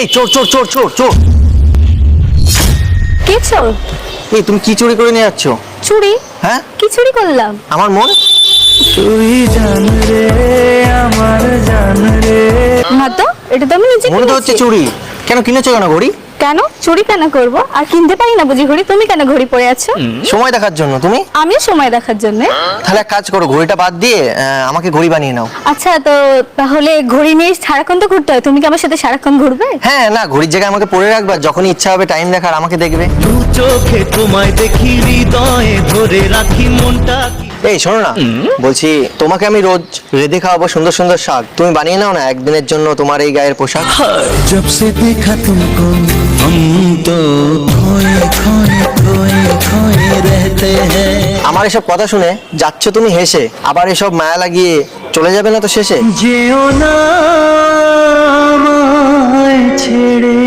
এই চোর চোর চোর চোর চোর। কে চোর? এই তুমি কি চুরি করে নিয়ে যাচ্ছ? চুরি? হ্যাঁ, কি চুরি করলাম? আমার মন। তুই জান রে আমার জান রে। না তো, এটা তো আমি নিজে মনে তো হচ্ছে কিনেছি। চুরি। কেন কিনেছো কেন ঘড়ি? কেন চুরি কেন করব? আর কিনতে পারি না বুঝি ঘড়ি? তুমি কেন ঘড়ি পরে আছো? সময় দেখার জন্য তুমি। আমিও সময় দেখার জন্য। তাহলে এক কাজ করো, ঘড়িটা বাদ দিয়ে আমাকে ঘড়ি বানিয়ে নাও। আচ্ছা, তো তাহলে ঘড়ি নিয়ে সারাক্ষণ তো ঘুরতে হয়, তুমি কি আমার সাথে সারাক্ষণ ঘুরবে? হ্যাঁ, না ঘড়ির জায়গায় আমাকে পরে রাখবা, যখনই ইচ্ছা হবে টাইম দেখার আমাকে দেখবে। দু চোখে তোমায় দেখি হৃদয়ে ধরে রাখি মনটা। এই শোনো না, বলছি তোমাকে আমি রোজ রেঁধে খাওয়াবো সুন্দর সুন্দর শাক, তুমি বানিয়ে নাও না একদিনের জন্য তোমার এই গায়ের পোশাক। जब से देखा तुमको हम तो खोए खोए खोए खोए रहते हैं। আমার এসব কথা শুনে যাচ্ছ তুমি হেসে, আবার এসব মায়া লাগিয়ে চলে যাবে না তো শেষে। যেও না আমায় ছেড়ে।